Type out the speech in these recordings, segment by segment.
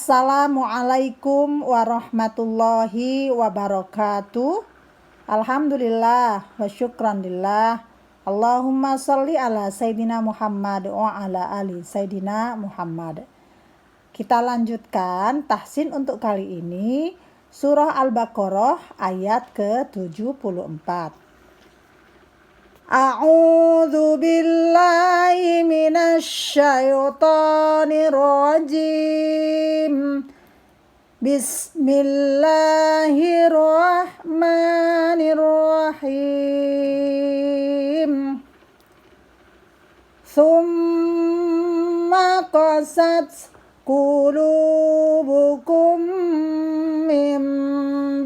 Assalamualaikum warahmatullahi wabarakatuh. Alhamdulillah wa syukranillah. Allahumma sholli ala Sayyidina Muhammad wa ala ali Sayyidina Muhammad. Kita lanjutkan tahsin untuk kali ini surah Al-Baqarah ayat ke-74. A'udzu billahi minasy syaithanir rajim. Bismillahirrahmanirrahim. Tsumma qasat qulubukum min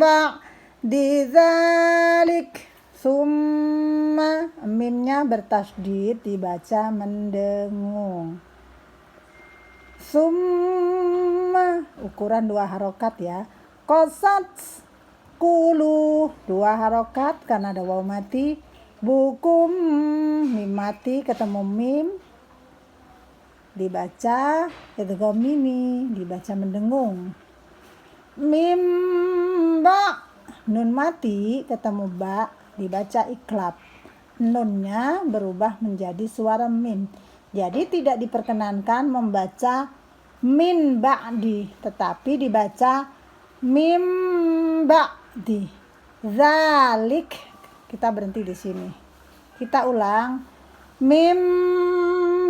ba'di dzalik. Summa, mimnya bertasydid dibaca mendengung. Summa, ukuran 2 harokat ya. Qasat kulu 2 harokat karena ada waw mati. Bukum, mim mati ketemu mim dibaca idgham mimi, dibaca mendengung. Mim ba, nun mati ketemu ba, dibaca iklab. Nunnya berubah menjadi suara mim. Jadi tidak diperkenankan membaca min ba'di, tetapi dibaca mim ba'di. Zalik. Kita berhenti di sini. Kita ulang. Mim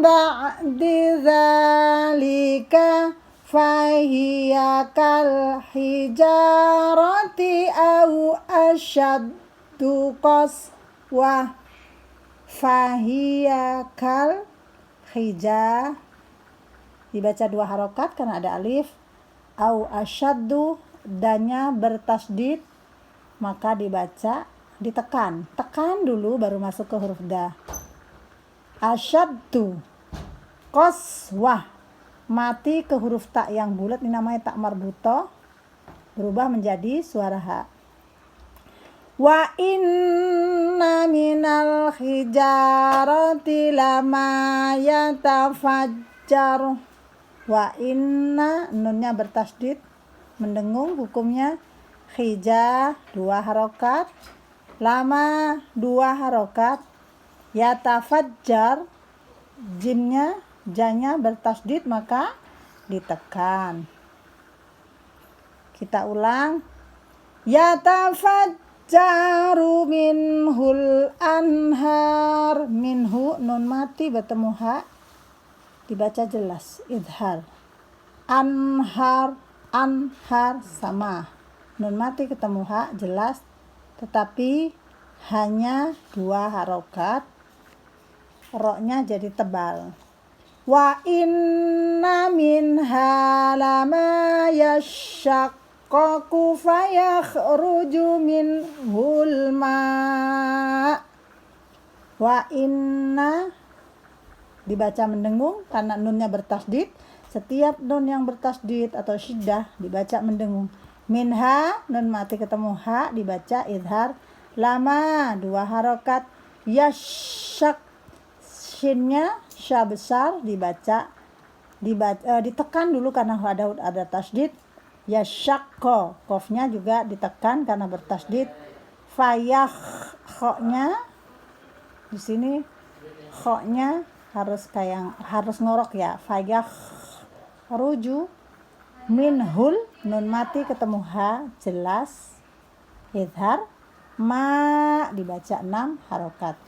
ba'di zalika fahiya kal hijarati au asyaddu qaswah. Fahiya kal hija dibaca 2 harokat karena ada alif. Au asyaddu, danya bertasydid maka dibaca ditekan. Tekan dulu baru masuk ke huruf da. Asyaddu qaswah, mati ke huruf ta yang bulat, ini namanya tak marbutoh, berubah menjadi suara ha. Wa inna minal hijarati lama yatafajjar. Wa inna, nunnya bertasydid mendengung, hukumnya hija 2 harokat, lama 2 harokat, yatafajjar jimnya janya bertasydid maka ditekan. Kita ulang. Yatafajjaru minhul anhar. Minhu, nun mati bertemu ha, dibaca jelas idhar. Anhar, anhar sama, nun mati ketemu ha jelas, tetapi hanya 2 harokat, roknya jadi tebal. Wa inna minha lama yashaqqaqu fayakhruju minhul ma'. Wa inna dibaca mendengung karena nunnya bertasydid. Setiap nun yang bertasydid atau syiddah dibaca mendengung. Minha, nun mati ketemu ha, dibaca idhar. Lama 2 harokat. Yashak, shinnya sya besar dibaca ditekan dulu karena ada tasydid. Yashakko, qafnya juga ditekan karena bertasydid. Fayah, khoknya di sini khoknya harus ngorok ya. Fayah ruju minhul, nun mati ketemu ha jelas idhar. Ma dibaca 6 harokat.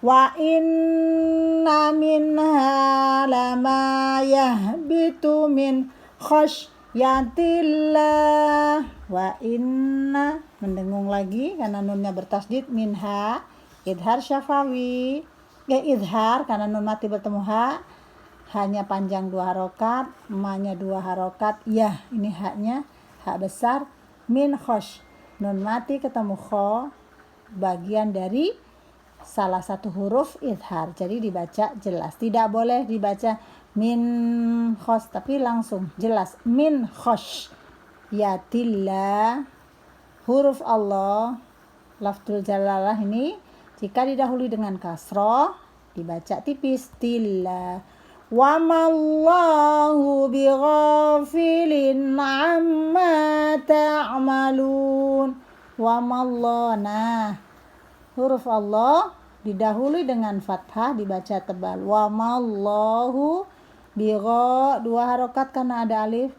Wa inna minha lama yahbitu min khasyatillah. Wa inna mendengung lagi karena nunnya bertasydid. Minha idhar syafawi, idhar karena nun mati bertemu ha, hanya panjang 2 harokat, ma-nya 2 harokat, ya ini haknya hak besar. Min khosh, nun mati ketemu kho, bagian dari salah satu huruf idhar, jadi dibaca jelas. Tidak boleh dibaca min khos, tapi langsung jelas min khosh yatillah. Huruf Allah, lafzul jalalah ini jika didahului dengan kasroh dibaca tipis tillah. Wa mallahu bighafilin amma ta'malun. Wa mallahu. Nah, huruf Allah didahului dengan fathah, dibaca tebal. Wa mallahu bigha, 2 harokat karena ada alif.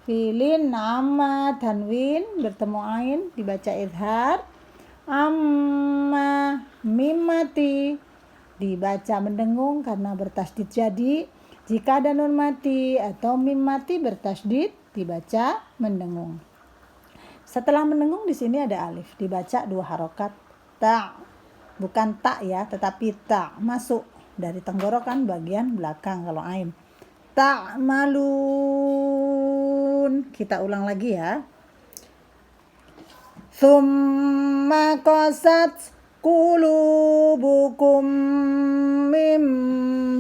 Filin amma tanwin bertemu ain dibaca izhar. Amma mim mati dibaca mendengung karena bertasdid. Jadi jika ada nun mati atau mim mati bertasdid dibaca mendengung. Setelah mendengung di sini ada alif, dibaca 2 harokat. Ta, bukan tak ya, tetapi tak, masuk dari tenggorokan bagian belakang kalau ain. Ta'malun. Kita ulang lagi ya. Tsumma qasat qulubukum mim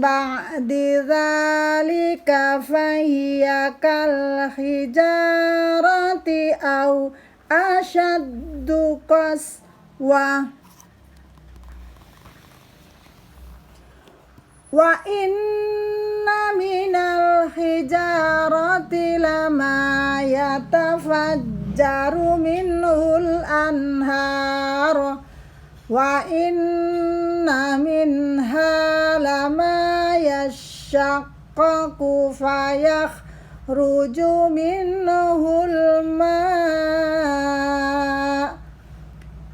ba'di dzalika fahiya kal hijarati aw asyaddu qaswa wa inna minal hijarati lama yatafajjaru minhul anhar wa inna minha lama yashaqqaqu fayakhruju minhul ma'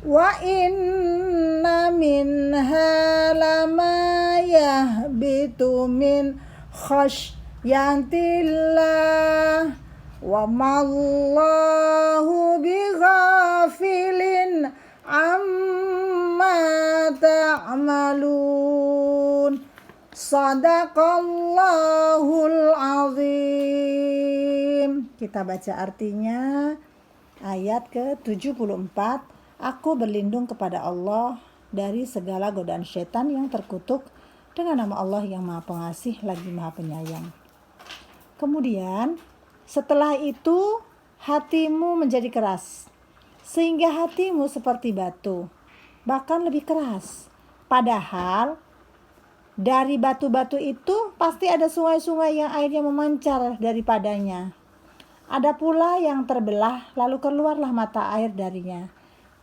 wa inna minha lama yahbitu min khasyatillah wa mallahu bighafilin amma ta'malun. Sadaqallahul azim. Kita baca artinya. Ayat ke-74. Aku berlindung kepada Allah dari segala godaan syaitan yang terkutuk dengan nama Allah yang Maha Pengasih lagi Maha Penyayang. Kemudian setelah itu hatimu menjadi keras sehingga hatimu seperti batu, bahkan lebih keras. Padahal dari batu-batu itu pasti ada sungai-sungai yang airnya memancar daripadanya. Ada pula yang terbelah lalu keluarlah mata air darinya.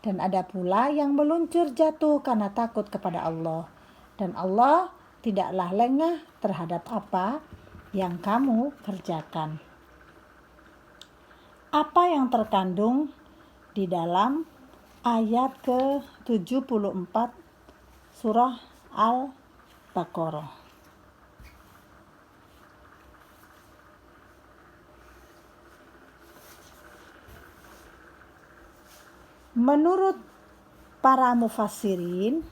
Dan ada pula yang meluncur jatuh karena takut kepada Allah. Dan Allah tidaklah lengah terhadap apa yang kamu kerjakan. Apa yang terkandung di dalam ayat ke-74 surah Al-Baqarah? Menurut para mufassirin,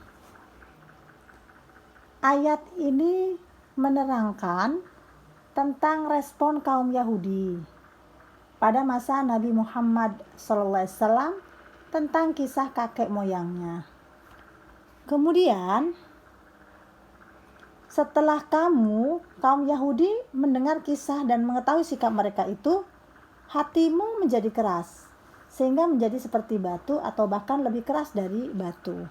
ayat ini menerangkan tentang respon kaum Yahudi pada masa Nabi Muhammad SAW tentang kisah kakek moyangnya. Kemudian, setelah kaum Yahudi mendengar kisah dan mengetahui sikap mereka itu, hatimu menjadi keras sehingga menjadi seperti batu atau bahkan lebih keras dari batu.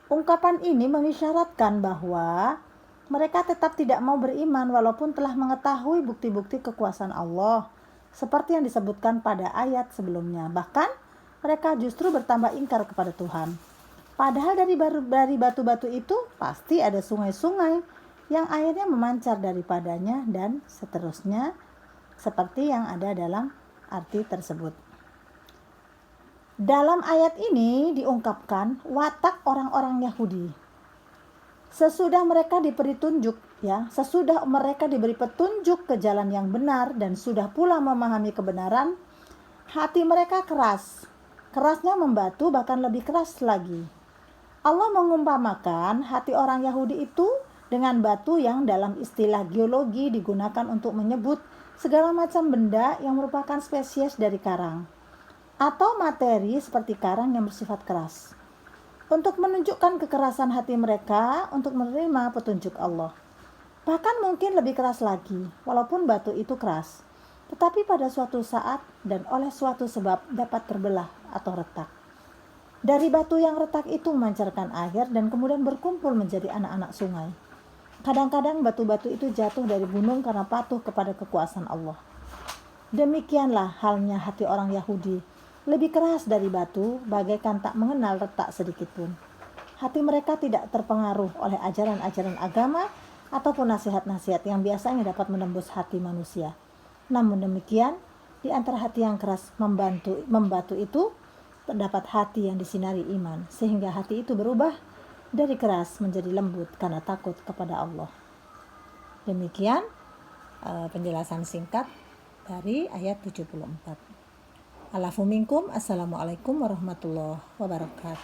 Ungkapan ini mengisyaratkan bahwa mereka tetap tidak mau beriman walaupun telah mengetahui bukti-bukti kekuasaan Allah seperti yang disebutkan pada ayat sebelumnya. Bahkan mereka justru bertambah ingkar kepada Tuhan. Padahal dari batu-batu itu pasti ada sungai-sungai yang airnya memancar daripadanya dan seterusnya seperti yang ada dalam arti tersebut. Dalam ayat ini diungkapkan watak orang-orang Yahudi. Sesudah mereka diberi petunjuk ke jalan yang benar dan sudah pula memahami kebenaran, hati mereka keras. Kerasnya membatu bahkan lebih keras lagi. Allah mengumpamakan hati orang Yahudi itu dengan batu yang dalam istilah geologi digunakan untuk menyebut segala macam benda yang merupakan spesies dari karang atau materi seperti karang yang bersifat keras, untuk menunjukkan kekerasan hati mereka untuk menerima petunjuk Allah. Bahkan mungkin lebih keras lagi, walaupun batu itu keras, tetapi pada suatu saat dan oleh suatu sebab dapat terbelah atau retak. Dari batu yang retak itu memancarkan air dan kemudian berkumpul menjadi anak-anak sungai. Kadang-kadang batu-batu itu jatuh dari gunung karena patuh kepada kekuasaan Allah. Demikianlah halnya hati orang Yahudi, lebih keras dari batu, bagaikan tak mengenal retak sedikit pun. Hati mereka tidak terpengaruh oleh ajaran-ajaran agama ataupun nasihat-nasihat yang biasanya dapat menembus hati manusia. Namun demikian, di antara hati yang keras membatu itu, terdapat hati yang disinari iman, sehingga hati itu berubah dari keras menjadi lembut karena takut kepada Allah. Demikian penjelasan singkat dari ayat 74. Alafu minkum. Assalamualaikum warahmatullahi wabarakatuh.